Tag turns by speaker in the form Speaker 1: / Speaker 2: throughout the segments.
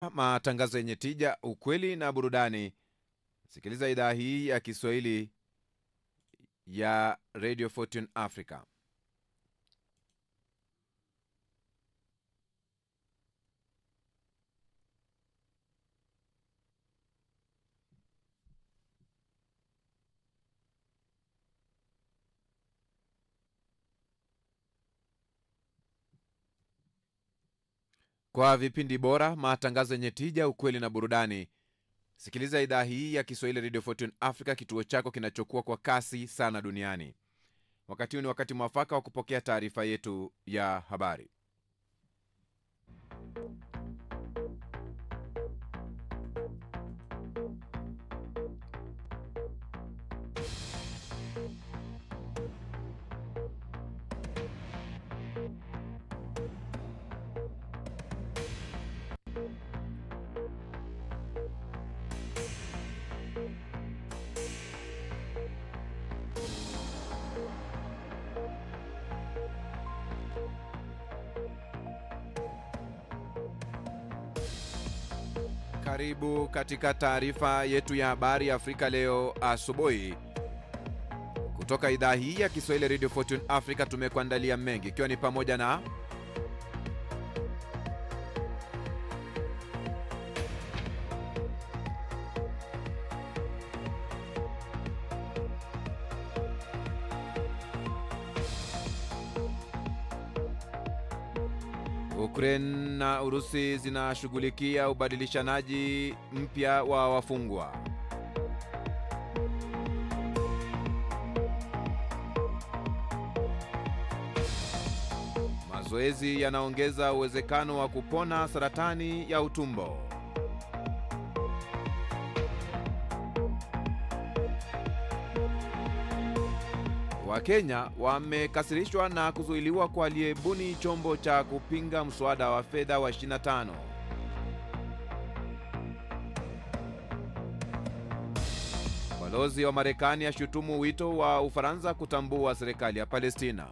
Speaker 1: Matangazo yenye tija, ukweli na burudani. Sikiliza idhaa hii ya Kiswahili ya Radio Fortune Africa. Kwa vipindi bora, matangazo yenye tija, ukweli na burudani, sikiliza idhaa hii ya Kiswahili Radio Fortune Africa, kituo chako kinachokuwa kwa kasi sana duniani. Wakati huu ni wakati mwafaka wa kupokea taarifa yetu ya habari. Karibu katika taarifa yetu ya habari Afrika leo asubuhi. Kutoka idhaa hii ya Kiswahili Radio Fortune Africa tumekuandalia mengi, ikiwa ni pamoja na Ukraine na Urusi zinashughulikia ubadilishanaji mpya wa wafungwa. Mazoezi yanaongeza uwezekano wa kupona saratani ya utumbo. Wakenya wamekasirishwa na kuzuiliwa kwa aliyebuni chombo cha kupinga mswada wa fedha wa 25. Balozi wa Marekani ashutumu wito wa Ufaransa kutambua serikali ya Palestina.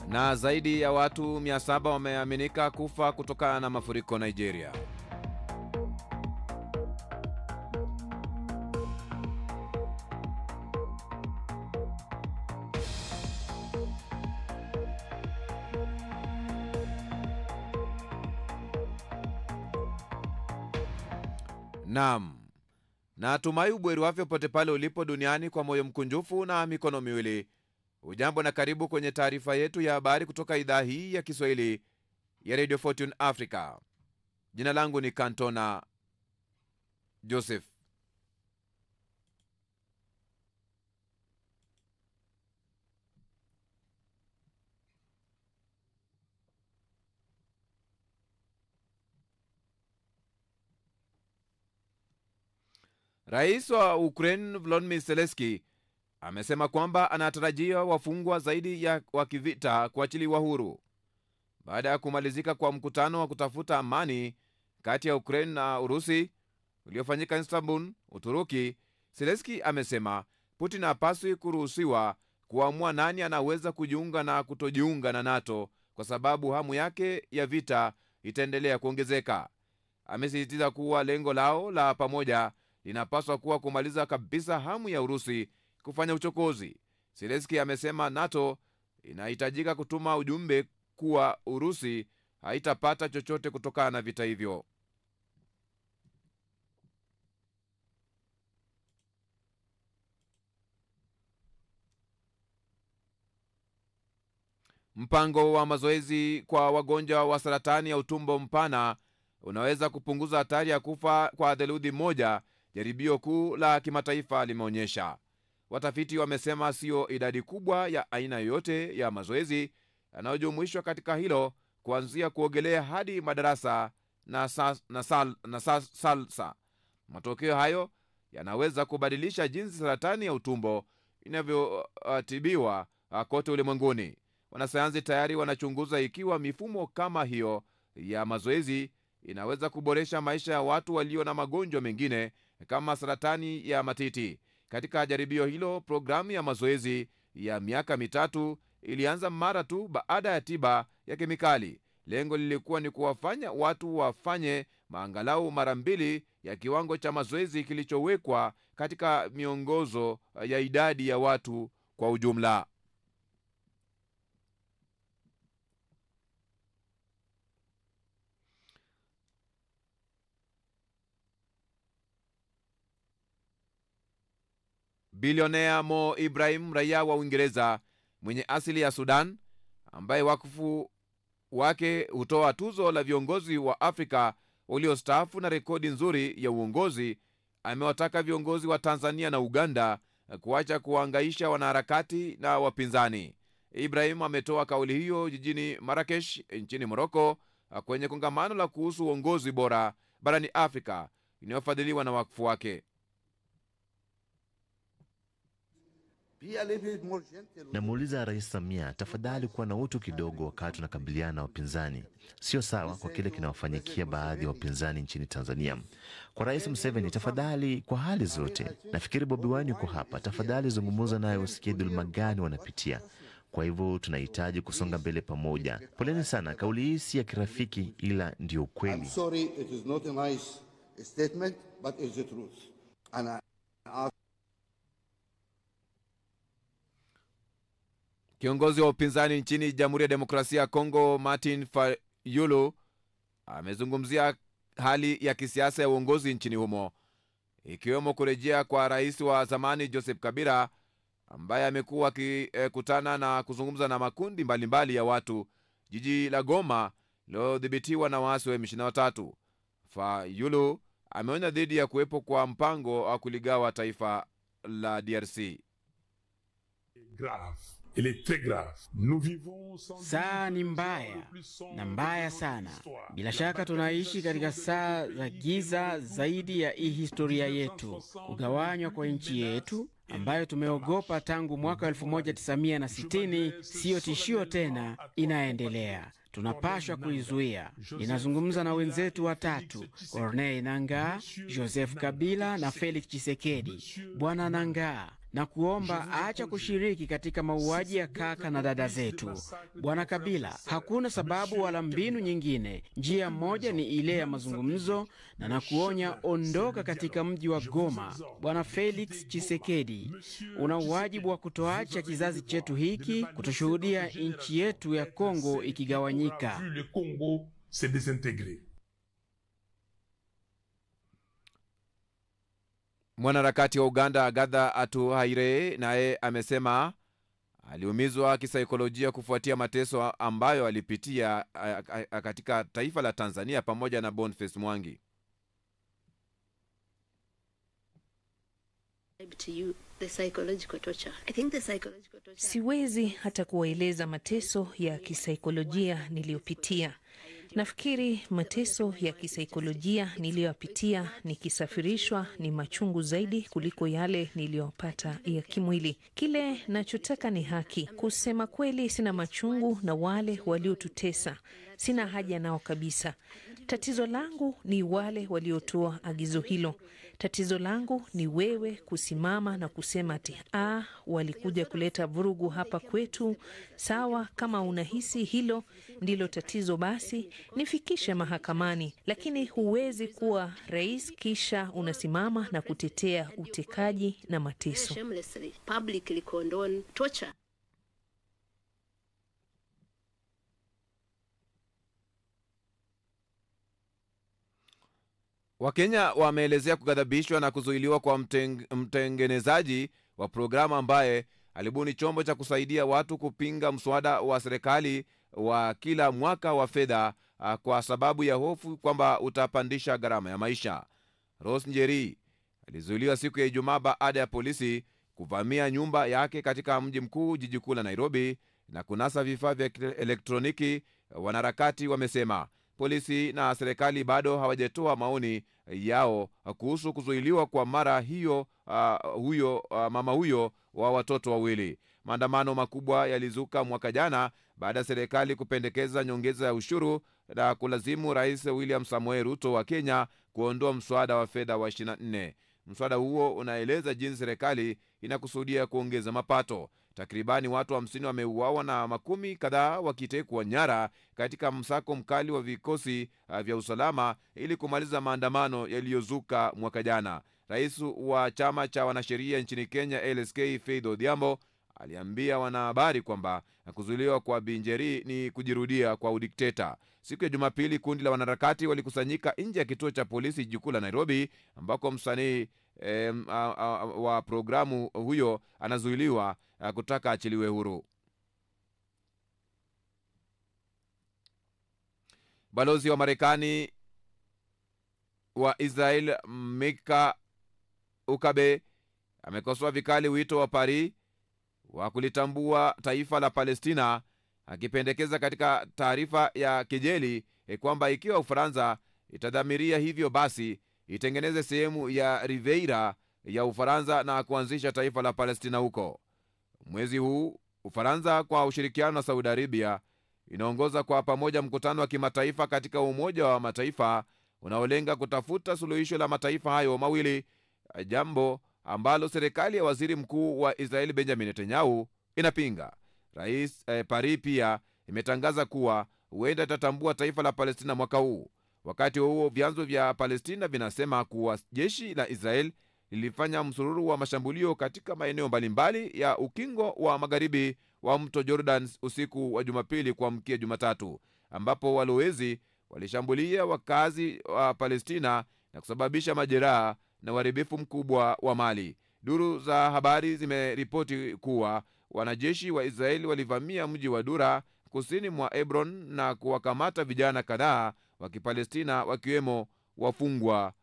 Speaker 1: Na zaidi ya watu 700 wameaminika kufa kutokana na mafuriko Nigeria. Naam. Natumai ubweri wafyo pote pale ulipo duniani kwa moyo mkunjufu na mikono miwili. Ujambo na karibu kwenye taarifa yetu ya habari kutoka idhaa hii ya Kiswahili ya Radio Fortune Africa. Jina langu ni Kantona Joseph. Rais wa Ukraine Volodymyr Zelensky amesema kwamba anatarajia wafungwa zaidi ya wa kivita kuachiliwa huru. Baada ya kumalizika kwa mkutano wa kutafuta amani kati ya Ukraine na Urusi uliofanyika Istanbul, Uturuki, Zelensky amesema Putin hapaswi kuruhusiwa kuamua nani anaweza kujiunga na kutojiunga na NATO kwa sababu hamu yake ya vita itaendelea kuongezeka. Amesisitiza kuwa lengo lao la pamoja linapaswa kuwa kumaliza kabisa hamu ya Urusi kufanya uchokozi. Zelensky amesema NATO inahitajika kutuma ujumbe kuwa Urusi haitapata chochote kutokana na vita hivyo. Mpango wa mazoezi kwa wagonjwa wa saratani ya utumbo mpana unaweza kupunguza hatari ya kufa kwa theluthi moja, jaribio kuu la kimataifa limeonyesha. Watafiti wamesema sio idadi kubwa ya aina yoyote ya mazoezi yanayojumuishwa katika hilo, kuanzia kuogelea hadi madarasa na salsa. Matokeo hayo yanaweza kubadilisha jinsi saratani ya utumbo inavyotibiwa kote ulimwenguni. wanasayansi tayari wanachunguza ikiwa mifumo kama hiyo ya mazoezi inaweza kuboresha maisha ya watu walio na magonjwa mengine kama saratani ya matiti. Katika jaribio hilo, programu ya mazoezi ya miaka 3 ilianza mara tu baada ya tiba ya kemikali. Lengo lilikuwa ni kuwafanya watu wafanye maangalau mara 2 ya kiwango cha mazoezi kilichowekwa katika miongozo ya idadi ya watu kwa ujumla. Bilionea Mo Ibrahim, raia wa Uingereza mwenye asili ya Sudan, ambaye wakfu wake hutoa tuzo la viongozi wa Afrika waliostaafu na rekodi nzuri ya uongozi, amewataka viongozi wa Tanzania na Uganda kuacha kuhangaisha wanaharakati na wapinzani. Ibrahim ametoa kauli hiyo jijini Marrakesh nchini Morocco kwenye kongamano la kuhusu uongozi bora barani Afrika inayofadhiliwa na wakfu wake.
Speaker 2: Namuuliza Rais Samia, tafadhali kuwa na utu kidogo wakati unakabiliana na wapinzani. Sio sawa kwa kile kinawafanyikia baadhi ya wapinzani nchini Tanzania. Kwa Rais Museveni, tafadhali kwa hali zote. Nafikiri Bobi Wine yuko hapa. Tafadhali zungumza naye usikie dhuluma gani wanapitia. Kwa hivyo tunahitaji kusonga mbele pamoja. Poleni sana, kauli hii si ya kirafiki ila ndio ukweli.
Speaker 3: I'm sorry, it is not a nice statement, but it's the truth.
Speaker 1: Kiongozi wa upinzani nchini Jamhuri ya Demokrasia ya Kongo, Martin Fayulu, amezungumzia hali ya kisiasa ya uongozi nchini humo, ikiwemo kurejea kwa rais wa zamani Joseph Kabila, ambaye amekuwa akikutana na kuzungumza na makundi mbalimbali ya watu jiji la Goma lililodhibitiwa na waasi wa M23. Fayulu ameonya dhidi ya kuwepo kwa mpango wa kuligawa taifa la DRC.
Speaker 4: Saa ni mbaya na mbaya sana. Bila shaka tunaishi katika saa za giza zaidi ya hii historia yetu. Kugawanywa kwa nchi yetu ambayo tumeogopa tangu mwaka 1960 siyo tishio tena, inaendelea. Tunapashwa kuizuia. Ninazungumza na wenzetu watatu, Corneille Nangaa, Joseph Kabila na Felix Tshisekedi. Bwana Nangaa, na kuomba acha kushiriki katika mauaji ya kaka na dada zetu. Bwana Kabila, hakuna sababu wala mbinu nyingine. Njia moja ni ile ya mazungumzo, na nakuonya, ondoka katika mji wa Goma. Bwana Felix Tshisekedi, una wajibu wa kutoacha kizazi chetu hiki kutoshuhudia nchi yetu ya Kongo ikigawanyika.
Speaker 1: Mwanaharakati wa Uganda Agatha Atuhaire naye amesema aliumizwa kisaikolojia kufuatia mateso ambayo alipitia katika taifa la Tanzania pamoja na Boniface Mwangi.
Speaker 5: Siwezi hata kuwaeleza mateso ya kisaikolojia niliyopitia. Nafikiri mateso ya kisaikolojia niliyopitia nikisafirishwa ni machungu zaidi kuliko yale niliyopata ya kimwili. Kile nachotaka ni haki. Kusema kweli, sina machungu na wale waliotutesa. Sina haja nao kabisa. Tatizo langu ni wale waliotoa agizo hilo. Tatizo langu ni wewe kusimama na kusema ati walikuja kuleta vurugu hapa kwetu. Sawa, kama unahisi hilo ndilo tatizo, basi nifikishe mahakamani, lakini huwezi kuwa rais kisha unasimama na kutetea utekaji na mateso.
Speaker 1: Wakenya wameelezea kughadhabishwa na kuzuiliwa kwa mtengenezaji wa programu ambaye alibuni chombo cha kusaidia watu kupinga mswada wa serikali wa kila mwaka wa fedha kwa sababu ya hofu kwamba utapandisha gharama ya maisha. Rose Njeri alizuiliwa siku ya Ijumaa baada ya polisi kuvamia nyumba yake katika mji mkuu, jiji kuu la Nairobi, na kunasa vifaa vya elektroniki. Wanaharakati wamesema polisi na serikali bado hawajatoa maoni yao kuhusu kuzuiliwa kwa mara hiyo mama huyo wa watoto wawili. maandamano makubwa yalizuka mwaka jana baada ya serikali kupendekeza nyongeza ya ushuru na kulazimu Rais William Samoei Ruto wa Kenya kuondoa mswada wa fedha wa 24. Mswada huo unaeleza jinsi serikali inakusudia kuongeza mapato. Takribani watu 50 wameuawa na makumi kadhaa wakitekwa nyara katika msako mkali wa vikosi vya usalama ili kumaliza maandamano yaliyozuka mwaka jana. Rais wa chama cha wanasheria nchini Kenya LSK Faith Odhiambo aliambia wanahabari kwamba kuzuiliwa kwa Binjeri ni kujirudia kwa udikteta. Siku ya Jumapili, kundi la wanaharakati walikusanyika nje ya kituo cha polisi jiji kuu la Nairobi, ambako msanii wa programu huyo anazuiliwa kutaka achiliwe huru. Balozi wa Marekani wa Israel Mika Ukabe amekosoa vikali wito wa Paris wa kulitambua taifa la Palestina, akipendekeza katika taarifa ya kejeli kwamba ikiwa Ufaransa itadhamiria hivyo, basi itengeneze sehemu ya Riviera ya Ufaransa na kuanzisha taifa la Palestina huko. Mwezi huu Ufaransa kwa ushirikiano na Saudi Arabia inaongoza kwa pamoja mkutano wa kimataifa katika Umoja wa Mataifa unaolenga kutafuta suluhisho la mataifa hayo mawili, jambo ambalo serikali ya waziri mkuu wa Israeli Benjamin Netanyahu inapinga. Paris pia imetangaza kuwa huenda itatambua taifa la Palestina mwaka huu. Wakati huo vyanzo vya Palestina vinasema kuwa jeshi la Israel lilifanya msururu wa mashambulio katika maeneo mbalimbali ya ukingo wa magharibi wa mto Jordan usiku wa Jumapili kuamkia Jumatatu, ambapo walowezi walishambulia wakazi wa Palestina na kusababisha majeraha na uharibifu mkubwa wa mali. Duru za habari zimeripoti kuwa wanajeshi wa Israeli walivamia mji wa Dura kusini mwa Hebron na kuwakamata vijana kadhaa wa Kipalestina, wakiwemo wafungwa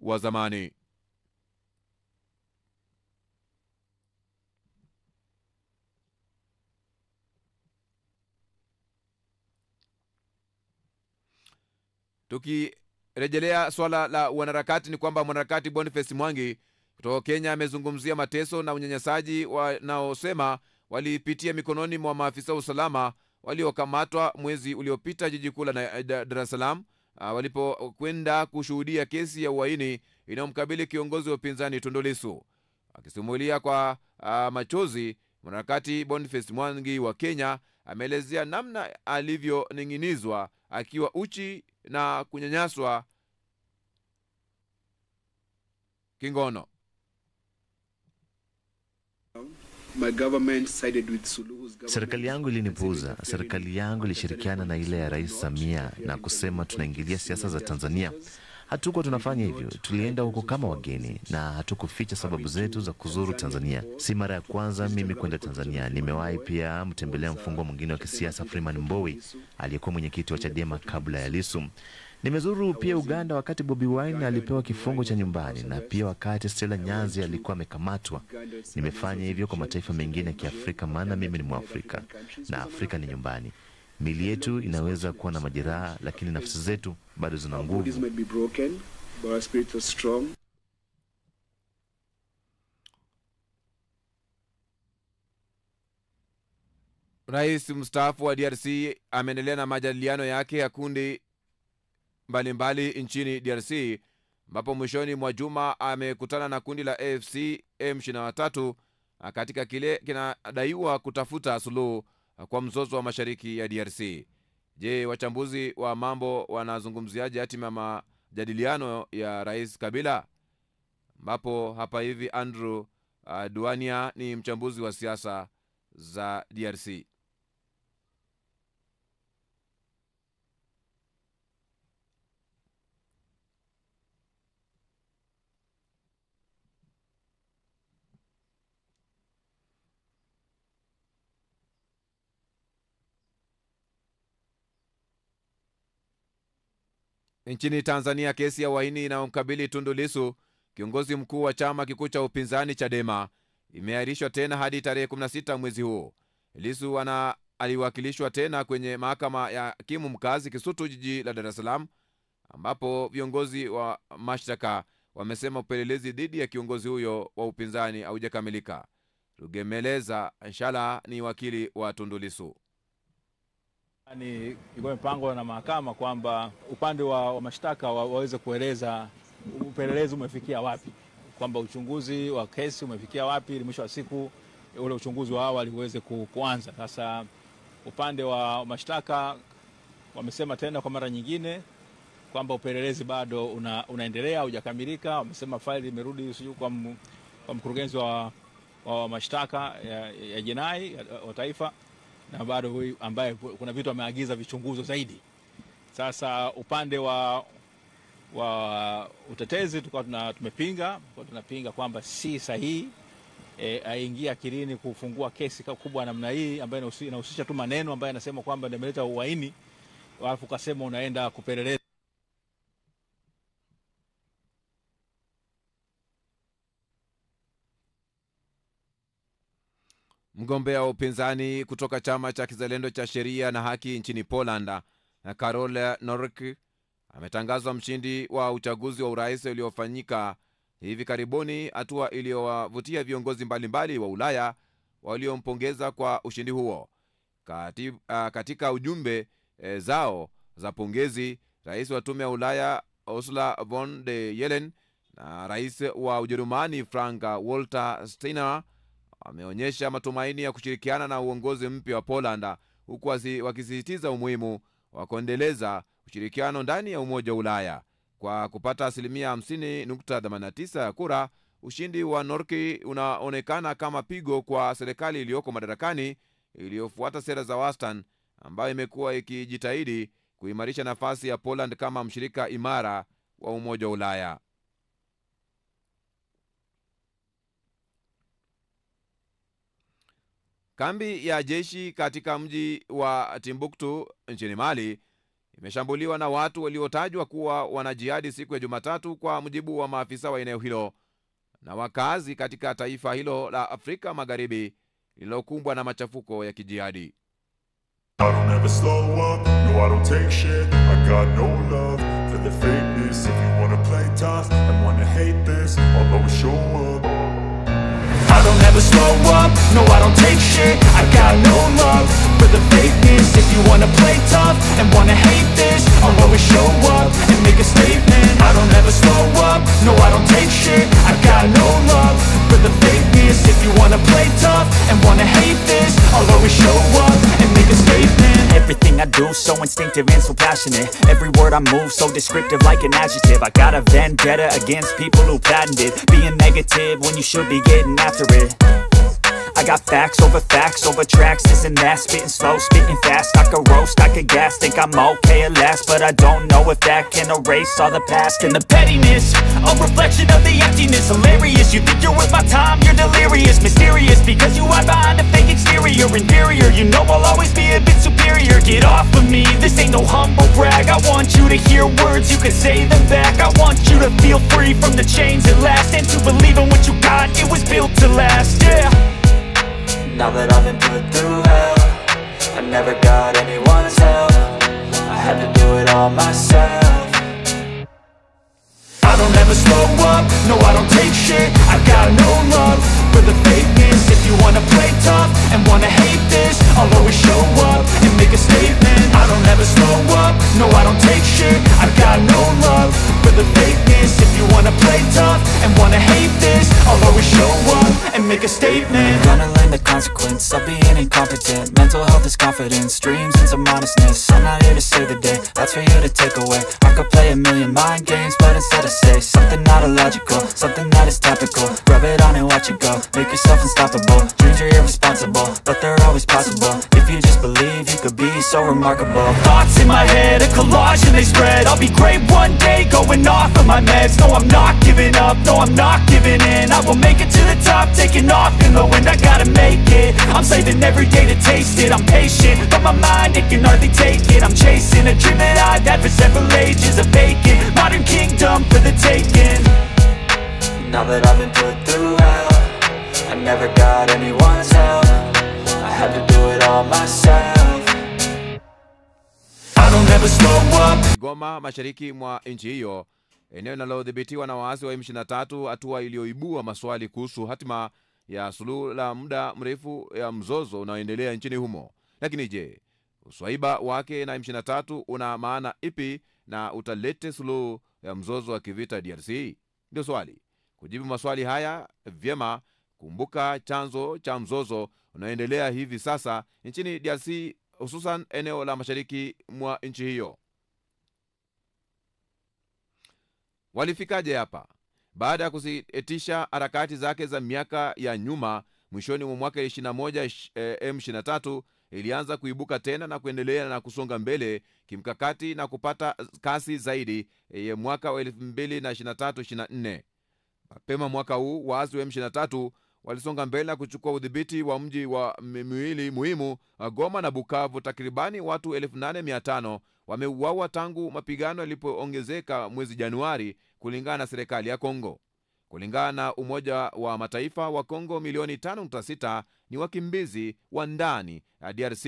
Speaker 1: wa zamani. Tukirejelea swala la wanaharakati, ni kwamba mwanaharakati Boniface Mwangi kutoka Kenya amezungumzia mateso na unyanyasaji wanaosema walipitia mikononi mwa maafisa wa usalama waliokamatwa mwezi uliopita jiji kuu la Dar es Salaam walipokwenda kushuhudia kesi ya uhaini inayomkabili kiongozi wa upinzani Tundu Lissu. Akisimulia kwa machozi, mwanaharakati Boniface Mwangi wa Kenya ameelezea namna alivyoning'inizwa akiwa uchi na kunyanyaswa kingono.
Speaker 2: Serikali yangu ilinipuuza. Serikali yangu ilishirikiana na ile ya Rais Samia na kusema tunaingilia siasa za Tanzania. Hatukuwa tunafanya hivyo. Tulienda huko kama wageni na hatukuficha sababu zetu za kuzuru Tanzania. Si mara ya kwanza mimi kwenda Tanzania. Nimewahi pia mtembelea mfungwa mwingine wa kisiasa Freeman Mbowe aliyekuwa mwenyekiti wa Chadema kabla ya Lissu. Nimezuru pia Uganda wakati Bobi Wine alipewa kifungo cha nyumbani na pia wakati Stella Nyanzi alikuwa amekamatwa. Nimefanya hivyo kwa mataifa mengine ya Kiafrika, maana mimi ni Mwafrika na Afrika ni nyumbani. Mili yetu inaweza kuwa na majeraha, lakini nafsi zetu bado zina nguvu.
Speaker 1: Rais mstaafu wa DRC ameendelea na majadiliano yake ya kundi mbalimbali nchini DRC, ambapo mwishoni mwa juma amekutana na kundi la AFC M23 katika kile kinadaiwa kutafuta suluhu kwa mzozo wa mashariki ya DRC. Je, wachambuzi wa mambo wanazungumziaje hatima majadiliano ya Rais Kabila? Ambapo hapa hivi Andrew Duania ni mchambuzi wa siasa za DRC. Nchini Tanzania, kesi ya uhaini inayomkabili Tundu Lissu, kiongozi mkuu wa chama kikuu cha upinzani Chadema, imeahirishwa tena hadi tarehe 16 mwezi huu. Lissu aliwakilishwa tena kwenye mahakama ya hakimu mkazi Kisutu jiji la Dar es Salaam, ambapo viongozi wa mashtaka wamesema upelelezi dhidi ya kiongozi huyo wa upinzani haujakamilika. Rugemeleza Nshala ni wakili wa Tundu Lissu.
Speaker 6: Ilikuwa imepangwa na mahakama kwamba upande wa mashtaka waweze kueleza upelelezi umefikia wapi, kwamba uchunguzi wa kesi umefikia wapi, ili mwisho wa siku ule uchunguzi wa awali uweze kuanza. Sasa upande wa mashtaka wamesema tena kwa mara nyingine kwamba upelelezi bado unaendelea, hujakamilika. Wamesema faili imerudi kwa mkurugenzi wa mashtaka ya jinai wa taifa, na bado huyu ambaye kuna vitu ameagiza vichunguzo zaidi. Sasa upande wa utetezi tunapinga kwamba si sahihi aingia akilini kufungua kesi kubwa namna hii ambayo inahusisha tu maneno ambayo yanasema kwamba ndio imeleta uhaini, alafu kasema unaenda kupeleleza.
Speaker 1: Mgombea wa upinzani kutoka chama cha Kizalendo cha Sheria na Haki nchini Poland, Karol Norek, ametangazwa mshindi wa uchaguzi wa urais uliofanyika hivi karibuni, hatua iliyowavutia viongozi mbalimbali wa Ulaya waliompongeza kwa ushindi huo. Katika ujumbe zao za pongezi, rais wa tume ya Ulaya Ursula von der Leyen na rais wa Ujerumani Frank Walter Steinmeier wameonyesha matumaini ya kushirikiana na uongozi mpya wa Poland, huku wakisisitiza umuhimu wa kuendeleza ushirikiano ndani ya Umoja wa Ulaya. Kwa kupata 50.89% ya kura, ushindi wa Norki unaonekana kama pigo kwa serikali iliyoko madarakani iliyofuata sera za wastani, ambayo imekuwa ikijitahidi kuimarisha nafasi ya Poland kama mshirika imara wa Umoja wa Ulaya. Kambi ya jeshi katika mji wa Timbuktu nchini Mali imeshambuliwa na watu waliotajwa kuwa wanajihadi siku ya Jumatatu, kwa mujibu wa maafisa wa eneo hilo na wakazi katika taifa hilo la Afrika Magharibi lililokumbwa na machafuko ya kijihadi.
Speaker 7: I don't ever slow up, no I don't take shit. I got no love for the fakeness. If you wanna play tough and wanna hate this, I'll always show up. I don't ever slow up, no I don't take shit. I got no love for the fakeness. If you wanna play tough and wanna hate this, I'll always show up and make a statement. I don't ever slow up, no I don't take shit. I got no love for the fakeness. If you wanna play tough and wanna hate this, I'll always show up and make a statement.
Speaker 8: Everything I do so instinctive and so passionate. Every word I move so descriptive like an adjective. I got a vendetta against people who patented being negative when you should be getting after it. I got facts over tracks, this and that. Spitting slow, spitting fast, I could roast, I could gas. Think I'm okay at last, but I don't know if that can erase all the past. And the pettiness, a reflection of the emptiness. Hilarious, you think you're worth my time, you're delirious. Mysterious, because you hide behind a fake exterior. Inferior, you know I'll always be a bit superior. Get off of me, this ain't no humble brag. I want you to hear words, you can say them back. I want you to feel free from the chains at last, and to believe in what you got, it was built to last, yeah.
Speaker 9: Now that I've been put through hell, I never got anyone's help. I had to do it all myself.
Speaker 7: I don't ever slow up, no I don't take shit. I got no love for the fakeness. If you wanna play tough and wanna hate this, I'll always show up and make a statement. I don't ever slow up, no I don't take shit. I got no love for the fakeness. If you wanna play tough and wanna hate this, I'll always show up and make a statement.
Speaker 9: Gonna learn the consequence of being incompetent. Mental health is confidence, dreams and some honestness. I'm not here to save the day, that's for you to take away. I could play a million mind games, but instead I say something not illogical, something that is topical. Rub it on and watch it go, make yourself unstoppable. Dreams are irresponsible, but they're always possible. If you just believe, you could be so remarkable.
Speaker 8: Thoughts in my head, a collage and they spread. I'll be great one day, going off of my meds. No, I'm not giving up, no, I'm not giving in. I will make it to the top, taking off in the wind. I gotta make it, I'm saving every day to taste it. I'm patient, but my mind, it can hardly take it. I'm chasing a dream that I've had for several ages. A vacant, modern kingdom for the taking.
Speaker 9: Now that I've been put through hell, I never got anyone's help. I had to do it all myself.
Speaker 7: I don't ever slow up.
Speaker 1: Goma, mashariki mwa nchi hiyo, eneo linalodhibitiwa na waasi wa M23, hatua iliyoibua maswali kuhusu hatima ya suluhu la muda mrefu ya mzozo unaoendelea nchini humo. Lakini je, uswaiba wake na M23 una maana ipi na utalete suluhu ya mzozo wa kivita DRC? Ndio swali. Kujibu maswali haya vyema, kumbuka chanzo cha mzozo unaoendelea hivi sasa nchini DRC, hususan eneo la mashariki mwa nchi hiyo. Walifikaje hapa? Baada ya kusitisha harakati zake za miaka ya nyuma, mwishoni mwa mwaka 21, M23 ilianza kuibuka tena na kuendelea na kusonga mbele kimkakati na kupata kasi zaidi ya mwaka wa 2023-24. Mapema mwaka huu waasi wa M23 walisonga mbele na kuchukua udhibiti wa mji wa miwili muhimu, Goma na Bukavu. Takribani watu 8500 wameuawa tangu mapigano yalipoongezeka mwezi Januari, kulingana na serikali ya Kongo. Kulingana na Umoja wa Mataifa, wa Kongo milioni 5.6 ni wakimbizi wa ndani ya DRC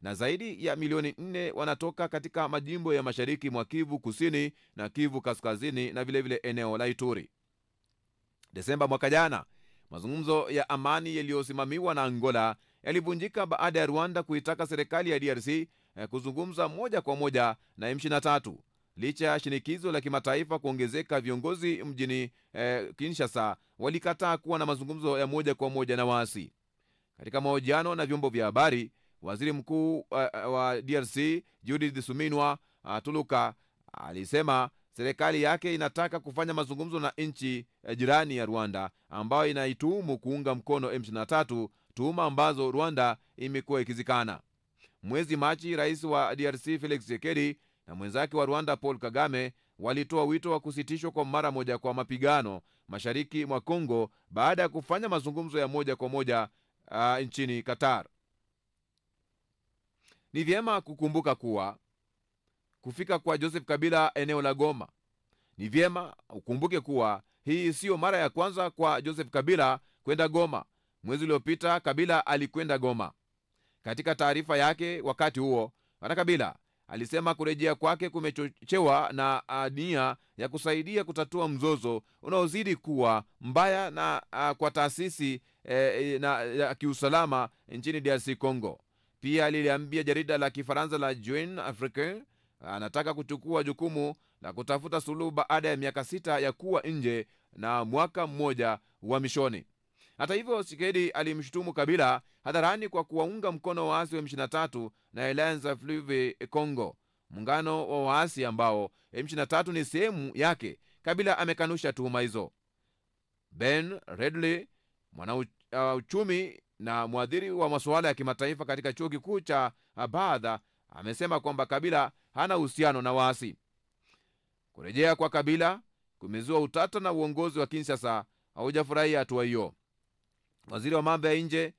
Speaker 1: na zaidi ya milioni 4 wanatoka katika majimbo ya mashariki mwa Kivu Kusini na Kivu Kaskazini na vilevile eneo la Ituri. Desemba mwaka jana, mazungumzo ya amani yaliyosimamiwa na Angola yalivunjika baada ya Rwanda kuitaka serikali ya DRC kuzungumza moja kwa moja na M23. Licha ya shinikizo la kimataifa kuongezeka, viongozi mjini Kinshasa walikataa kuwa na mazungumzo ya moja kwa moja na waasi. Katika mahojiano na vyombo vya habari, waziri mkuu wa DRC Judith Suminwa Tuluka alisema serikali yake inataka kufanya mazungumzo na nchi jirani ya Rwanda ambayo inaituhumu kuunga mkono M23, tuhuma ambazo Rwanda imekuwa ikizikana. Mwezi Machi, rais wa DRC Felix Tshisekedi na mwenzake wa Rwanda Paul Kagame walitoa wito wa kusitishwa kwa mara moja kwa mapigano mashariki mwa Kongo baada ya kufanya mazungumzo ya moja kwa moja nchini Qatar. Ni vyema kukumbuka kuwa kufika kwa Joseph Kabila eneo la Goma, ni vyema ukumbuke kuwa hii sio mara ya kwanza kwa Joseph Kabila kwenda Goma. Mwezi uliopita Kabila alikwenda Goma. Katika taarifa yake wakati huo, Bwana Kabila alisema kurejea kwake kumechochewa na nia ya kusaidia kutatua mzozo unaozidi kuwa mbaya na kwa taasisi ya kiusalama nchini DRC Congo. Pia liliambia jarida la Kifaransa la Jeune Africain anataka kuchukua jukumu la kutafuta suluhu baada ya miaka 6 ya kuwa nje na mwaka mmoja uhamishoni. Hata hivyo, Tshisekedi alimshutumu Kabila hadharani kwa kuwaunga mkono waasi wa M23 na Alliance Fleuve Congo, muungano wa waasi ambao M23 ni sehemu yake. Kabila amekanusha tuhuma hizo. Ben Redley, mwanauchumi na mwadhiri wa masuala ya kimataifa katika chuo kikuu cha Badha, amesema kwamba Kabila hana uhusiano na waasi. Kurejea kwa Kabila kumezua utata na uongozi wa Kinshasa haujafurahia hatua hiyo. Waziri wa mambo ya nje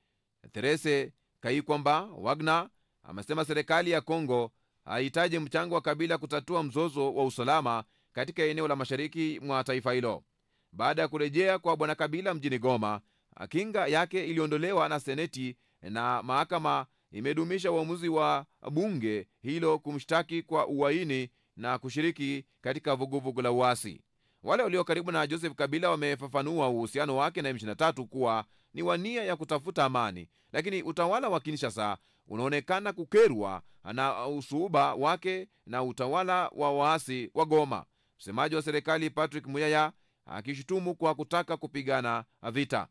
Speaker 1: Therese Kaikwamba Wagner amesema serikali ya Kongo haihitaji mchango wa Kabila kutatua mzozo wa usalama katika eneo la mashariki mwa taifa hilo. Baada ya kurejea kwa bwana Kabila mjini Goma, kinga yake iliondolewa na seneti na mahakama imedumisha uamuzi wa bunge hilo kumshtaki kwa uhaini na kushiriki katika vuguvugu la uasi. Wale walio karibu na Joseph Kabila wamefafanua uhusiano wake na M23 kuwa ni wania ya kutafuta amani, lakini utawala wa Kinshasa unaonekana kukerwa na usuhuba wake na utawala wa waasi wa Goma. Msemaji wa serikali Patrick Muyaya akishutumu kwa kutaka kupigana vita.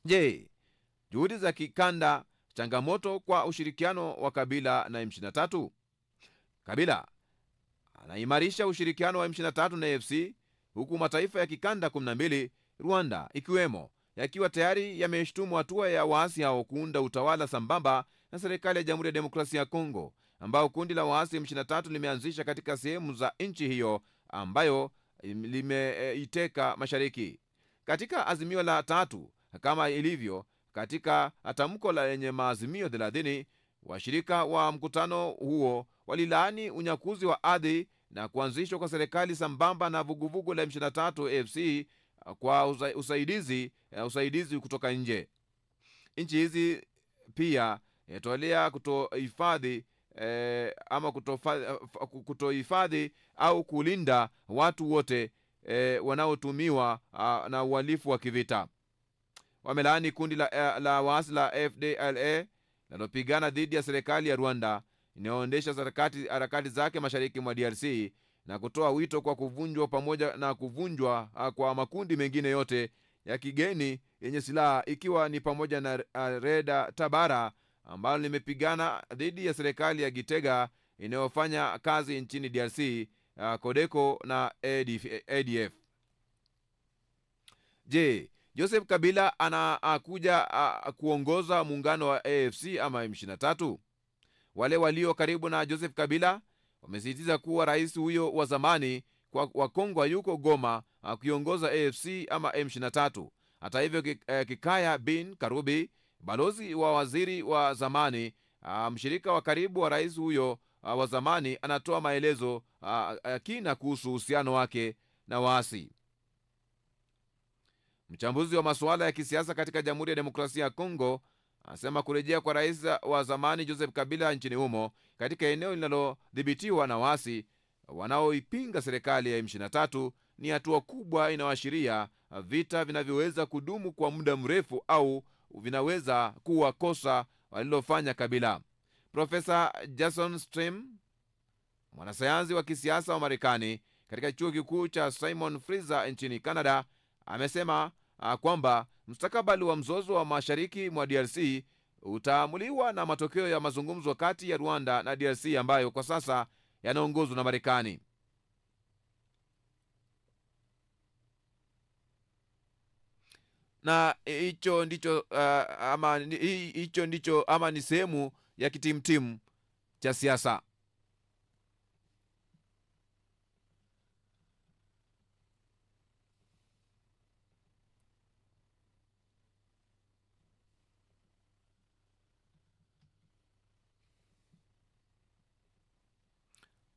Speaker 1: Je, juhudi za kikanda changamoto kwa ushirikiano wa Kabila na M23? Kabila anaimarisha ushirikiano wa M23 na AFC, huku mataifa ya kikanda 12 Rwanda ikiwemo yakiwa tayari yameshtumu hatua ya waasi hao kuunda utawala sambamba na serikali ya Jamhuri ya Demokrasia ya Kongo, ambao kundi la waasi M23 limeanzisha katika sehemu za nchi hiyo ambayo limeiteka mashariki. Katika azimio la 3 kama ilivyo katika tamko la lenye maazimio 30, washirika wa mkutano huo walilaani unyakuzi wa ardhi na kuanzishwa kwa serikali sambamba na vuguvugu la M23 AFC kwa usaidizi kutoka nje. Nchi hizi pia yatolea kutohifadhi au kulinda watu wote wanaotumiwa na uhalifu wa kivita. wamelaani kundi la waasi la FDLA linalopigana dhidi ya serikali ya Rwanda inayoendesha harakati zake mashariki mwa DRC na kutoa wito kwa kuvunjwa pamoja na kuvunjwa kwa makundi mengine yote ya kigeni yenye silaha, ikiwa ni pamoja na Reda Tabara ambalo limepigana dhidi ya serikali ya Gitega inayofanya kazi nchini DRC, Codeco na ADF. Je, Joseph Kabila anakuja kuongoza muungano wa AFC ama M23? Wale walio karibu na Joseph Kabila wamesisitiza kuwa rais huyo wa zamani wa Kongo yuko Goma akiongoza AFC ama M23. Hata hivyo, Kikaya bin Karubi, balozi wa waziri wa zamani, mshirika wa karibu wa rais huyo wa zamani, anatoa maelezo kina kuhusu uhusiano wake na waasi. Mchambuzi wa masuala ya kisiasa katika Jamhuri ya Demokrasia ya Kongo anasema kurejea kwa rais wa zamani Joseph Kabila nchini humo katika eneo linalodhibitiwa na waasi wanaoipinga serikali ya M23 ni hatua kubwa inayoashiria vita vinavyoweza kudumu kwa muda mrefu au vinaweza kuwa kosa walilofanya Kabila. Profesa Jason Stream, mwanasayansi wa kisiasa wa Marekani katika chuo kikuu cha Simon Fraser nchini Canada, amesema kwamba mustakabali wa mzozo wa mashariki mwa DRC utaamuliwa na matokeo ya mazungumzo kati ya Rwanda na DRC ambayo kwa sasa yanaongozwa na Marekani. Na hicho ndicho ama ni sehemu ya kitimtimu cha siasa.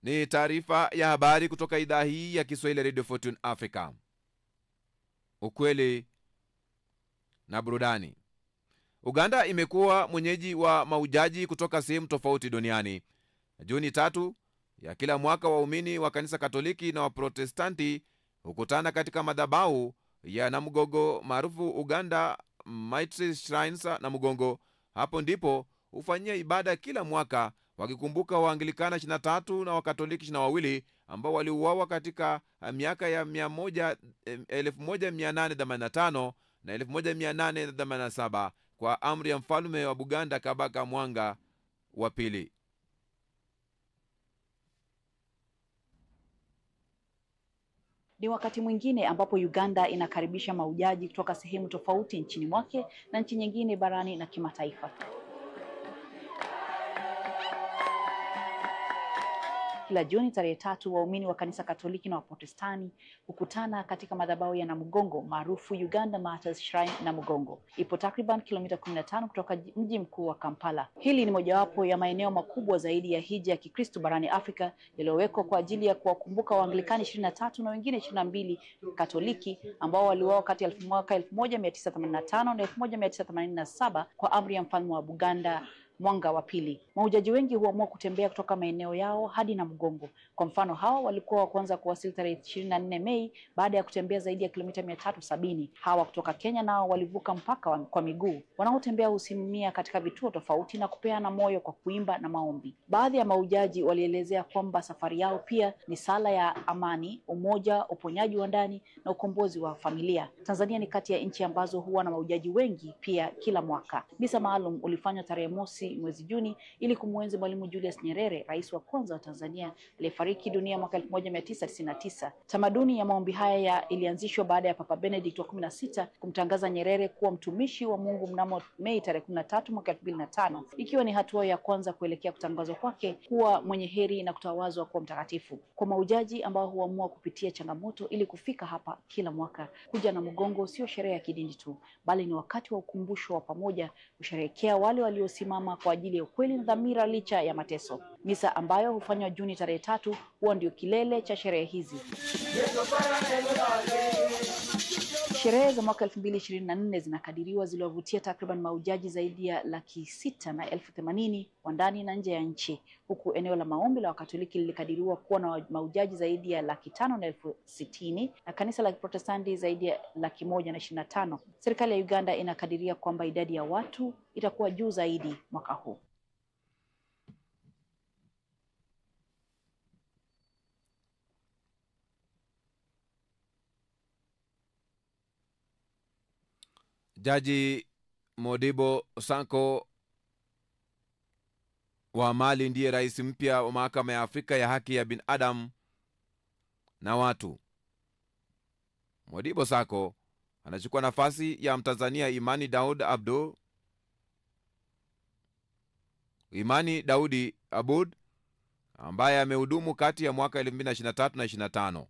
Speaker 1: Ni taarifa ya habari kutoka idhaa hii ya Kiswahili Radio Fortune Africa. Ukweli na burudani. Uganda imekuwa mwenyeji wa maujaji kutoka sehemu tofauti duniani. Juni 3 ya kila mwaka waumini wa kanisa Katoliki na wa Protestanti hukutana katika madhabahu ya Namugongo maarufu Uganda Mitre Shrines Namugongo. Hapo ndipo hufanyia ibada kila mwaka wakikumbuka Waanglikana 23 na Wakatoliki 22 ambao waliuawa katika miaka ya 1885 na 1887 kwa amri ya mfalme wa Buganda Kabaka Mwanga wa pili.
Speaker 10: Ni wakati mwingine ambapo Uganda inakaribisha maujaji kutoka sehemu tofauti nchini mwake na nchi nyingine barani na kimataifa. Kila Juni tarehe 3 waumini wa kanisa Katoliki na Waprotestani hukutana katika madhabahu ya Namugongo maarufu Uganda Martyrs Shrine Namugongo. Ipo takriban kilomita 15 kutoka mji mkuu wa Kampala. Hili ni mojawapo ya maeneo makubwa zaidi ya hija ya Kikristo barani Afrika yaliyowekwa kwa ajili ya kuwakumbuka Waanglikani 23 na wengine 22 Katoliki ambao waliuawa kati ya mwaka 1985 na 1987 kwa amri ya mfalme wa Buganda Mwanga wa pili. Maujaji wengi huamua kutembea kutoka maeneo yao hadi Namugongo. Kwa mfano, hawa walikuwa wa kwanza kuwasili tarehe 24 Mei baada ya kutembea zaidi ya kilomita 370. Hawa kutoka Kenya nao walivuka mpaka kwa miguu. Wanaotembea husimamia katika vituo tofauti na kupeana moyo kwa kuimba na maombi. Baadhi ya maujaji walielezea kwamba safari yao pia ni sala ya amani, umoja, uponyaji wa ndani na ukombozi wa familia. Tanzania ni kati ya nchi ambazo huwa na maujaji wengi pia kila mwaka. Misa maalum ulifanywa tarehe mosi mwezi Juni ili kumwenzi Mwalimu Julius Nyerere, rais wa kwanza wa Tanzania aliyefariki dunia mwaka 1999. Tamaduni ya maombi haya ilianzishwa baada ya Papa Benedict wa 16 kumtangaza Nyerere kuwa mtumishi wa Mungu mnamo Mei tarehe 13 mwaka 2005, ikiwa ni hatua ya kwanza kuelekea kutangazwa kwake kuwa mwenye heri na kutawazwa kuwa mtakatifu. Kwa maujaji ambao huamua kupitia changamoto ili kufika hapa kila mwaka, kuja Namugongo sio sherehe ya kidini tu, bali ni wakati wa ukumbusho wa pamoja kusherehekea wale waliosimama kwa ajili ya ukweli na dhamira licha ya mateso. Misa ambayo hufanywa Juni tarehe 3 huwa ndio kilele cha sherehe hizi. Sherehe za mwaka 2024 zinakadiriwa ziliwavutia takriban mahujaji zaidi ya 680,000 wa ndani na nje ya nchi, huku eneo la maombi la Wakatoliki lilikadiriwa kuwa na mahujaji zaidi ya 560,000 na kanisa la Protestanti zaidi ya 125,000. Serikali ya Uganda inakadiria kwamba idadi ya watu itakuwa juu zaidi mwaka huu.
Speaker 1: Jaji Modibo Sanko wa Mali ndiye rais mpya wa mahakama ya Afrika ya haki ya binadamu na watu. Modibo Sanko anachukua nafasi ya Mtanzania Imani Daudi Abud ambaye amehudumu kati ya mwaka 2023 na 25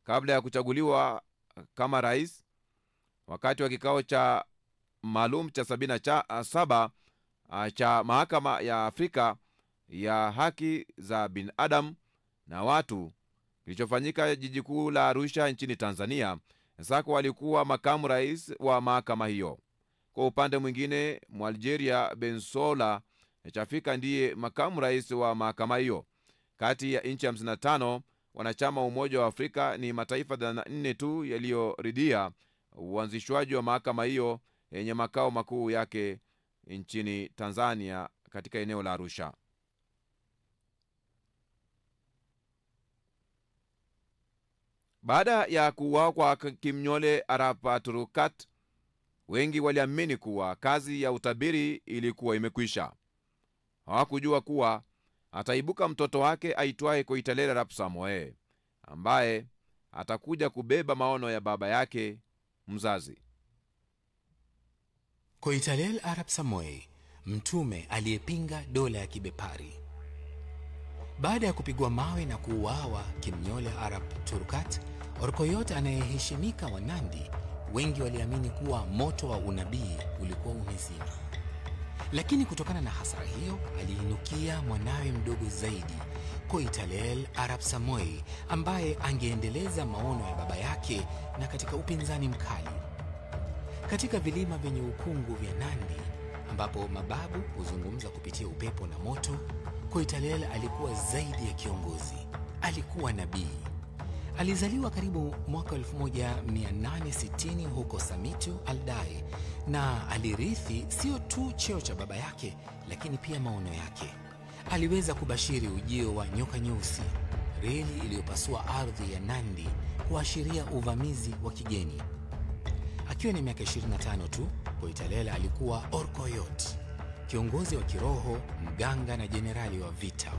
Speaker 1: kabla ya kuchaguliwa kama rais. Wakati wa kikao cha maalum cha 77 cha mahakama ya Afrika ya haki za binadamu na watu kilichofanyika jiji kuu la Arusha nchini Tanzania, Sako alikuwa makamu rais wa mahakama hiyo. Kwa upande mwingine, Mwalgeria Bensola Chafika ndiye makamu rais wa mahakama hiyo. Kati ya nchi 55 wanachama Umoja wa Afrika, ni mataifa 4 tu yaliyoridhia uanzishwaji wa mahakama hiyo yenye makao makuu yake nchini Tanzania katika eneo la Arusha. Baada ya kuuawa kwa Kimnyole Arap Turukat, wengi waliamini kuwa kazi ya utabiri ilikuwa imekwisha. Hawakujua kuwa ataibuka mtoto wake aitwaye Koitalel Arap Samoei, ambaye atakuja kubeba maono ya baba yake mzazi.
Speaker 11: Koitalel Arap Samoei, mtume aliyepinga dola ya kibepari. Baada ya kupigwa mawe na kuuawa Kimnyole Arap Turukat, Orkoyot anayeheshimika wa Nandi, wengi waliamini kuwa moto wa unabii ulikuwa umezima. Lakini kutokana na hasara hiyo, aliinukia mwanawe mdogo zaidi, Koitalel Arap Samoei, ambaye angeendeleza maono ya baba yake na katika upinzani mkali. Katika vilima vyenye ukungu vya Nandi, ambapo mababu huzungumza kupitia upepo na moto, Koitalel alikuwa zaidi ya kiongozi, alikuwa nabii. Alizaliwa karibu mwaka 1860 huko Samitu Aldai, na alirithi sio tu cheo cha baba yake, lakini pia maono yake. Aliweza kubashiri ujio wa nyoka nyeusi, reli iliyopasua ardhi ya Nandi kuashiria uvamizi wa kigeni. Akiwa na miaka 25 tu, Koitalel alikuwa Orkoyot, kiongozi wa kiroho, mganga na jenerali wa vita.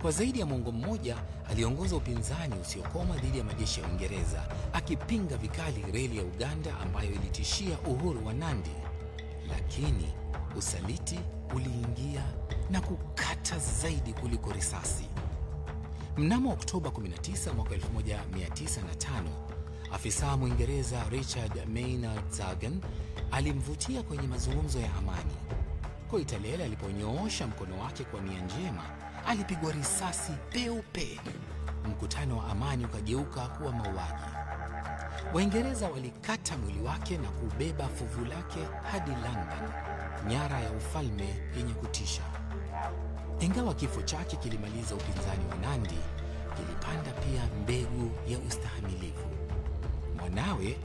Speaker 11: Kwa zaidi ya mwongo mmoja aliongoza upinzani usiokoma dhidi ya majeshi ya Uingereza, akipinga vikali reli ya Uganda ambayo ilitishia uhuru wa Nandi. Lakini usaliti uliingia na kukata zaidi kuliko risasi. Mnamo Oktoba 19 mwaka 1905, afisa Mwingereza Richard Maynard Zagan alimvutia kwenye mazungumzo ya amani. Koitalel aliponyoosha mkono wake kwa nia njema, alipigwa risasi peupe. Mkutano wa amani ukageuka kuwa mauaji. Waingereza walikata mwili wake na kubeba fuvu lake hadi London, nyara ya ufalme yenye kutisha. Ingawa kifo chake kilimaliza upinzani wa Nandi, kilipanda pia mbegu ya ustahimilivu. Mwanawe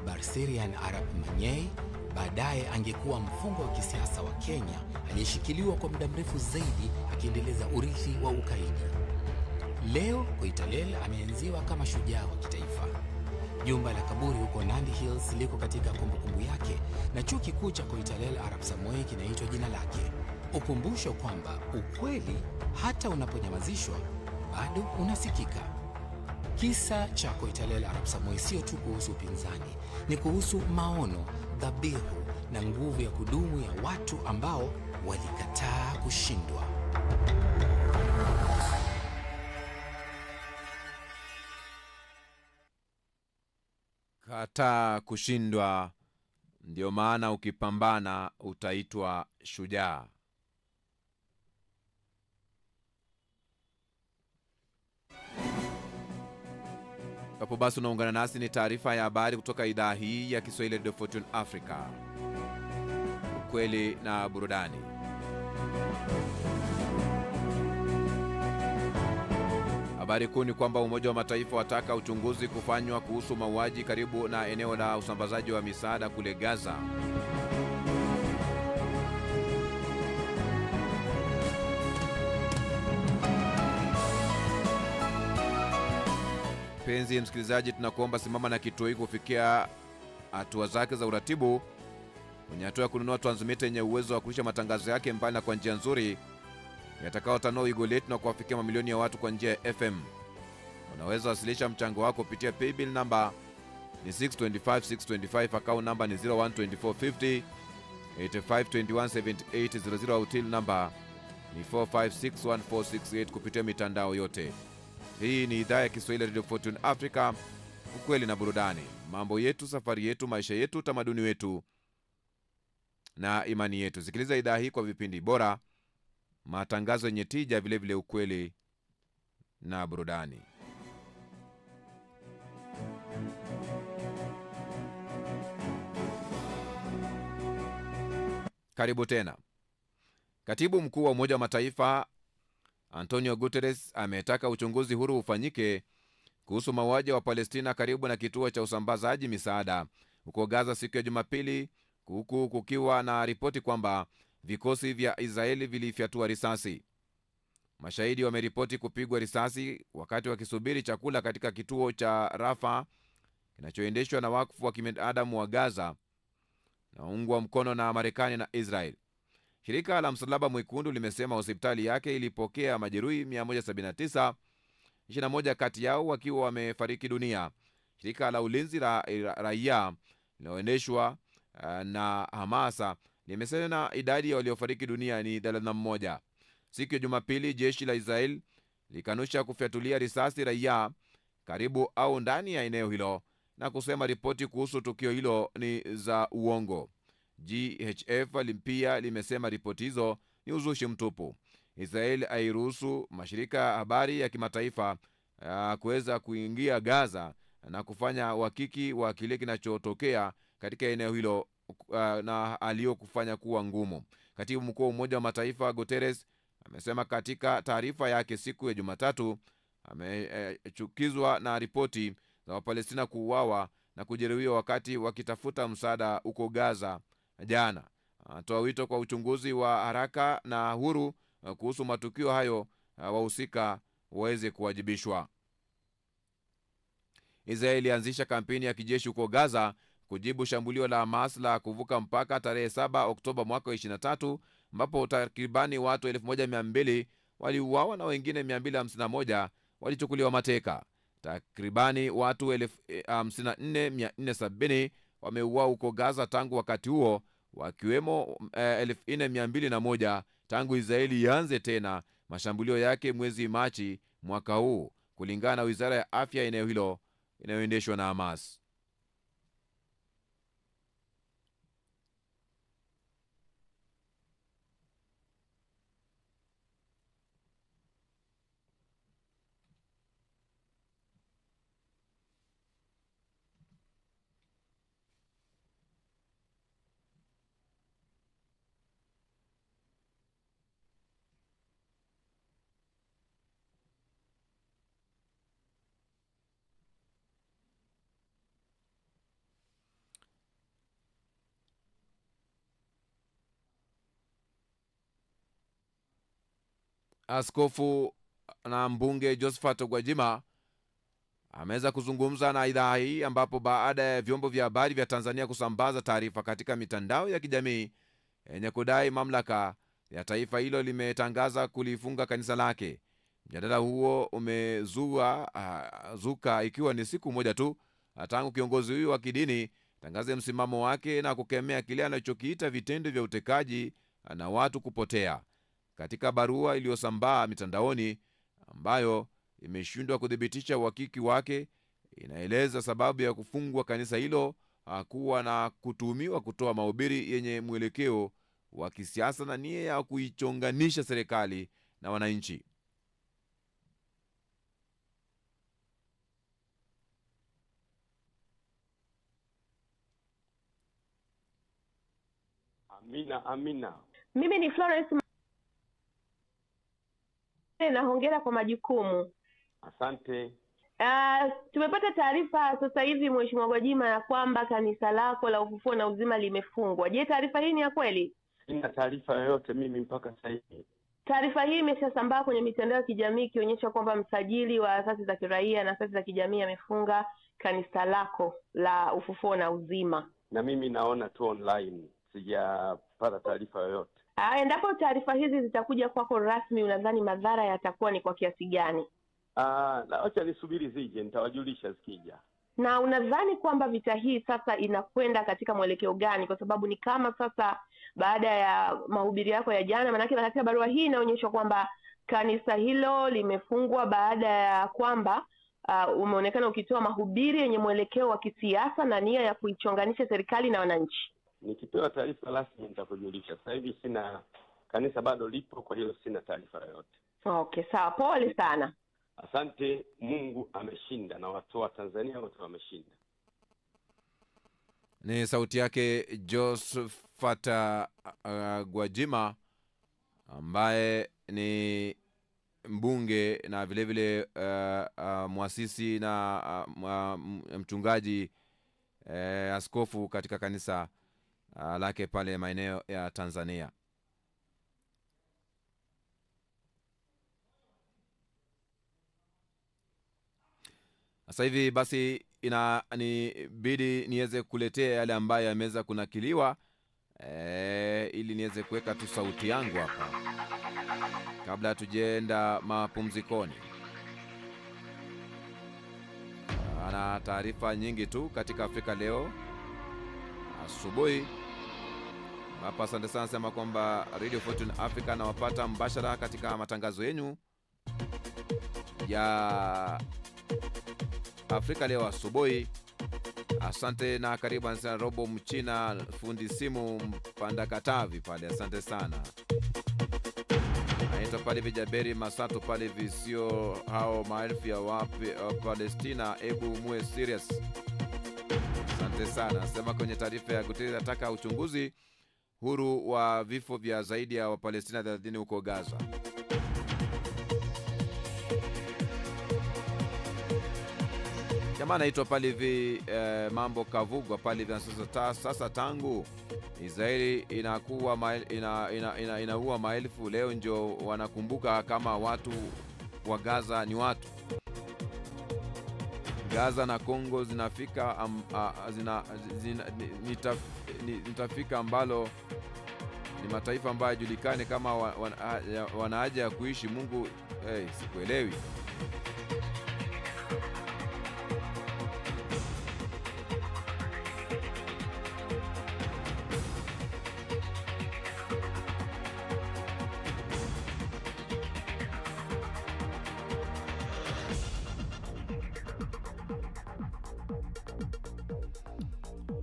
Speaker 11: Barserian Arap Manyei baadaye angekuwa mfungwa wa kisiasa wa Kenya aliyeshikiliwa kwa muda mrefu zaidi, akiendeleza urithi wa ukaidi. Leo Koitalel ameenziwa kama shujaa wa kitaifa. Jumba la kaburi huko Nandi Hills liko katika kumbukumbu yake, na chuo kikuu cha Koitalel Arap Samoei kinaitwa jina lake, ukumbusho kwamba ukweli hata unaponyamazishwa bado unasikika. Kisa cha Koitalel Arap Samoei sio tu kuhusu upinzani, ni kuhusu maono, dhabihu na nguvu ya kudumu ya watu ambao walikataa kushindwa.
Speaker 1: Kataa kushindwa, ndio maana ukipambana utaitwa shujaa. Hapo basi unaungana nasi, ni taarifa ya habari kutoka idhaa hii ya Kiswahili ya Radio Fortune Africa. Ukweli na burudani. Habari kuu ni kwamba Umoja wa Mataifa wataka uchunguzi kufanywa kuhusu mauaji karibu na eneo la usambazaji wa misaada kule Gaza. Penzi msikilizaji, tunakuomba simama na kituo hiki kufikia hatua zake za uratibu. Kwenye hatua ya kununua transmitter yenye uwezo wa kurusha matangazo yake mbali na kwa njia nzuri yatakayotanua wigo letu na kuwafikia mamilioni ya watu kwa njia ya FM. Unaweza wasilisha mchango wako kupitia paybill number ni 625625, account number ni 012450 85217800 au till number ni 45614668 kupitia mitandao yote. Hii ni idhaa ya Kiswahili Radio Fortune Africa, ukweli na burudani. Mambo yetu, safari yetu, maisha yetu, tamaduni wetu na imani yetu. Sikiliza idhaa hii kwa vipindi bora, matangazo yenye tija, vile vile ukweli na burudani. Karibu tena. Katibu mkuu wa Umoja wa Mataifa Antonio Guterres ametaka uchunguzi huru ufanyike kuhusu mauaji wa Palestina karibu na kituo cha usambazaji misaada huko Gaza siku ya Jumapili, huku kukiwa na ripoti kwamba vikosi vya Israeli vilifyatua risasi. Mashahidi wameripoti kupigwa risasi wakati wakisubiri chakula katika kituo cha Rafa kinachoendeshwa na wakfu wa kibinadamu wa Gaza na ungwa mkono na Marekani na Israel. Shirika la Msalaba Mwekundu limesema hospitali yake ilipokea majeruhi 179, 21 kati yao wakiwa wamefariki dunia. Shirika la ulinzi la raia linaloendeshwa na Hamasa limesema idadi ya waliofariki dunia ni 31. Siku ya Jumapili jeshi la Israel likanusha kufyatulia risasi raia karibu au ndani ya eneo hilo na kusema ripoti kuhusu tukio hilo ni za uongo. GHF pia limesema ripoti hizo ni uzushi mtupu. Israel hairuhusu mashirika ya habari ya kimataifa kuweza kuingia Gaza na kufanya uhakiki wa kile kinachotokea katika eneo hilo na aliyokufanya kuwa ngumu. Katibu mkuu wa Umoja wa Mataifa Guterres amesema katika taarifa yake siku ya Jumatatu amechukizwa na ripoti za Wapalestina kuuawa na kujeruhiwa wakati wakitafuta msaada huko Gaza jana. Atoa wito kwa uchunguzi wa haraka na huru kuhusu matukio hayo, wahusika waweze kuwajibishwa. Israeli ilianzisha kampeni ya kijeshi huko Gaza kujibu shambulio la Hamas la kuvuka mpaka tarehe 7 Oktoba mwaka 2023, ambapo takribani watu 1200 waliuawa na wengine 251 walichukuliwa mateka. Takribani watu 54470 wameuawa huko Gaza tangu wakati huo, wakiwemo 4201 tangu Israeli ianze tena mashambulio yake mwezi Machi mwaka huu, kulingana na Wizara ya Afya eneo hilo inayoendeshwa na Hamas. Askofu na mbunge Josephat Gwajima ameweza kuzungumza na idhaa hii, ambapo baada ya vyombo vya habari vya Tanzania kusambaza taarifa katika mitandao ya kijamii yenye kudai mamlaka ya taifa hilo limetangaza kulifunga kanisa lake. Mjadala huo umezuka ikiwa ni siku moja tu tangu kiongozi huyu wa kidini tangaze msimamo wake na kukemea kile anachokiita vitendo vya utekaji na watu kupotea. Katika barua iliyosambaa mitandaoni ambayo imeshindwa kudhibitisha uhakiki wake, inaeleza sababu ya kufungwa kanisa hilo kuwa na kutuhumiwa kutoa mahubiri yenye mwelekeo wa kisiasa na nia ya kuichonganisha serikali na wananchi.
Speaker 12: Amina.
Speaker 13: Mimi ni Florence na hongera kwa majukumu.
Speaker 12: Asante.
Speaker 13: Tumepata taarifa sasa hivi Mheshimiwa Gwajima ya kwamba kanisa lako la Ufufuo na Uzima limefungwa. Je, taarifa hii ni ya kweli?
Speaker 12: Sina taarifa yoyote mimi mpaka sasa hivi.
Speaker 13: Taarifa hii imeshasambaa kwenye mitandao ya kijamii ikionyesha kwamba msajili wa asasi za kiraia na asasi za kijamii amefunga kanisa lako la Ufufuo na Uzima.
Speaker 12: Na mimi naona tu online, sijapata taarifa yoyote.
Speaker 13: Endapo taarifa hizi zitakuja kwako rasmi, unadhani madhara yatakuwa ni kwa kiasi gani?
Speaker 12: Acha nisubiri zije, nitawajulisha zikija.
Speaker 13: Na unadhani kwamba vita hii sasa inakwenda katika mwelekeo gani? Kwa sababu ni kama sasa baada ya mahubiri yako ya jana, maana katika barua hii inaonyesha kwamba kanisa hilo limefungwa baada ya kwamba umeonekana ukitoa mahubiri yenye mwelekeo wa kisiasa na nia ya kuichonganisha serikali na wananchi.
Speaker 12: Nikipewa taarifa rasmi nitakujulisha. Sasa hivi kanisa bado lipo, kwa hiyo sina taarifa yoyote.
Speaker 13: Okay, sawa. Pole sana.
Speaker 12: Asante. Mungu ameshinda na watu wa Tanzania wote wameshinda.
Speaker 1: Ni sauti yake Josephat Gwajima ambaye ni mbunge na vile vile muasisi na mchungaji askofu katika kanisa lake pale maeneo ya Tanzania. Sasa hivi basi inanibidi niweze kuletea yale ambayo yameweza kunakiliwa ili niweze kuweka tu sauti yangu hapa kabla tujaenda mapumzikoni. Ana taarifa nyingi tu katika Afrika Leo asubuhi. Hapa asante sana sema kwamba Radio Fortune Africa na wapata mbashara katika matangazo yenu ya Afrika Leo asubuhi. Asante na karibu sana Robo Mchina, fundi simu Mpanda Katavi pale. Asante sana. Naitwa pale Vijaberi Masato pale visio hao maelfu ya wapi Palestina, ebu muwe serious. Asante sana. Sema kwenye taarifa ya Guterres ataka uchunguzi huru wa vifo vya zaidi ya Wapalestina 30 huko Gaza. Jamaa naitwa pale hivi mambo kavugwa pale hivi sasa tangu Israeli inaua maelfu leo ndio wanakumbuka kama watu wa Gaza ni watu. Gaza na Kongo zinafika nitafika ambalo ni mataifa ambayo yajulikane kama wana haja ya kuishi. Mungu sikuelewi.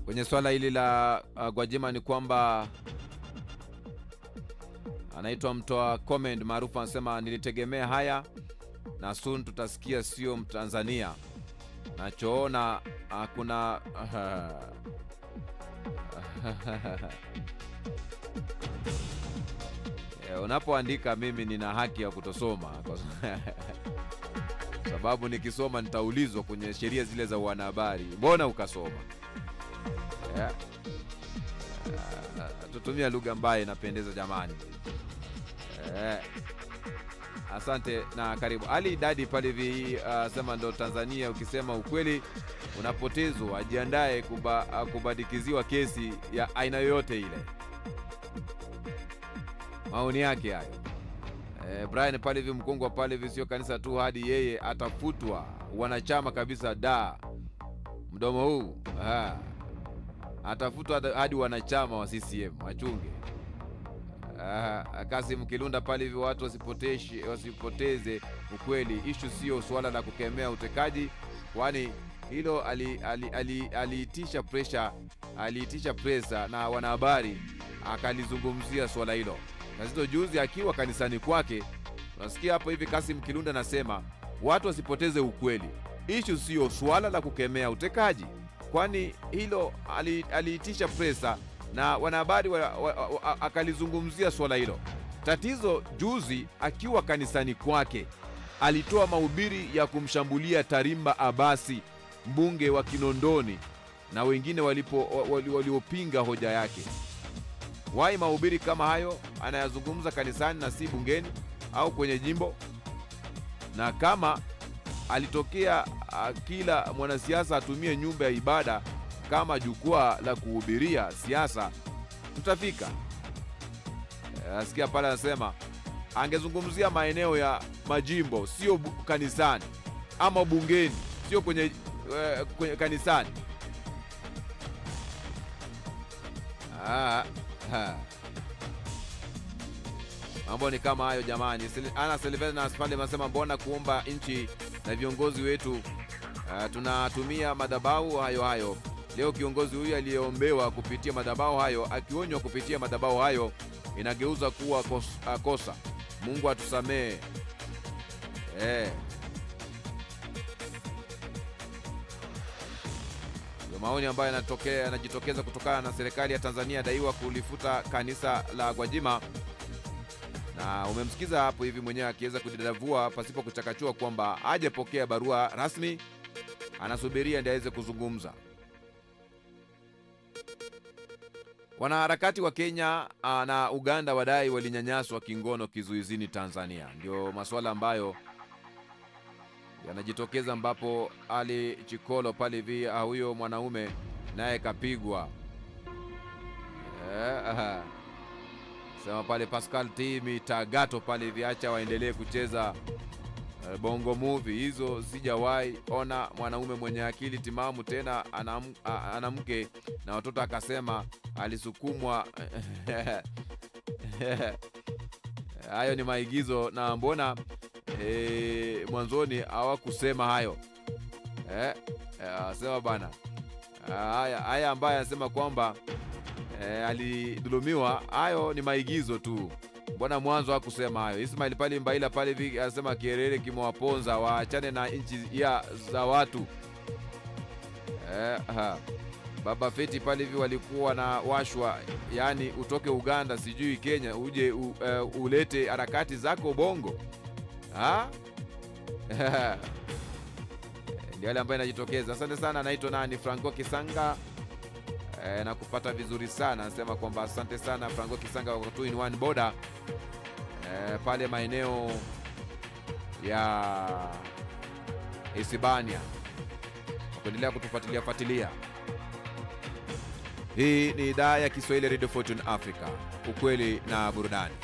Speaker 1: Kwenye swala hili la Gwajima ni kwamba anaitwa mtoa comment maarufu anasema nilitegemea haya na soon tutasikia sio Mtanzania. Nachoona hakuna unapoandika mimi nina haki ya kutosoma kwa sababu nikisoma nitaulizwa kwenye sheria zile za wanahabari. Mbona ukasoma? Tutumia lugha ambayo inapendeza jamani. Asante na karibu. Ali Dadi pale hivi sema ndo Tanzania ukisema ukweli unapotezwa, ajiandae kubadikiziwa kesi ya aina yoyote ile. Maoni yake hayo. Brian pale hivi Mkongwa pale hivi sio kanisa tu hadi yeye atafutwa wanachama kabisa mdomo huu. Atafutwa hadi wanachama wa CCM wachunge. Kasim Kilunda pale hivi watu wasipoteze ukweli. Issue sio swala la kukemea utekaji, kwani hilo aliitisha pressure na wanahabari akalizungumzia swala hilo. Kazito juzi akiwa kanisani kwake, unasikia hapo hivi Kasim Kilunda anasema watu wasipoteze ukweli. Issue sio swala la kukemea utekaji, kwani hilo aliitisha pressure na wanahabari akalizungumzia swala hilo. Tatizo juzi akiwa kanisani kwake alitoa mahubiri ya kumshambulia Tarimba Abasi, mbunge wa Kinondoni, na wengine waliopinga hoja yake. Wai mahubiri kama hayo anayazungumza kanisani na si bungeni au kwenye jimbo? Na kama alitokea kila mwanasiasa atumie nyumba ya ibada kama jukwaa la kuhubiria siasa, tutafika. Asikia pale anasema angezungumzia maeneo ya majimbo, sio kanisani, ama bungeni, sio kwenye kanisani. Mambo ni kama hayo jamani. Ana Silvena Spande anasema mbona kuomba nchi na viongozi wetu tunatumia madhabahu hayo. Leo kiongozi huyu aliyeombewa kupitia madhabahu hayo, akionywa kupitia madhabahu hayo, inageuza kuwa kosa. Mungu atusamee. Maoni ambayo yanajitokeza kutokana na serikali ya Tanzania daiwa kulifuta kanisa la Gwajima, na umemsikiza hapo hivi mwenyewe akiweza kudadavua pasipo kuchakachua kwamba hajapokea barua rasmi, anasubiria ndiye aweze kuzungumza. Wanaharakati wa Kenya na Uganda wadai walinyanyaswa kingono kizuizini Tanzania. Ndio masuala ambayo yanajitokeza, ambapo Ali Chikolo pale hivi huyo mwanaume naye kapigwa. Sema pale Pascal Timi Tagato pale hivi, acha waendelee kucheza bongo movie hizo. Sijawahi ona mwanaume mwenye akili timamu tena ana mke na watoto akasema alisukumwa. Hayo ni maigizo, na mbona mwanzoni hawakusema hayo? Sema bana, haya ambaye anasema kwamba alidhulumiwa, hayo ni maigizo tu. Mbona mwanzo hakusema hayo? Ismail pale Mbaila pale hivi anasema Kierere kimewaponza, waachane na nchi za watu. Baba Feti pale hivi walikuwa na washwa, yani utoke Uganda sijui Kenya uje ulete harakati zako Bongo. Ndio yale ambayo yanajitokeza. Asante sana. Naitwa nani? Franco Kisanga. Na kupata vizuri sana. Anasema kwamba asante sana Franco Kisanga wa 2 in 1 boda pale maeneo ya Isibania. Kuendelea kutufuatilia. Hii ni idhaa ya Kiswahili Radio Fortune Africa. Ukweli na burudani.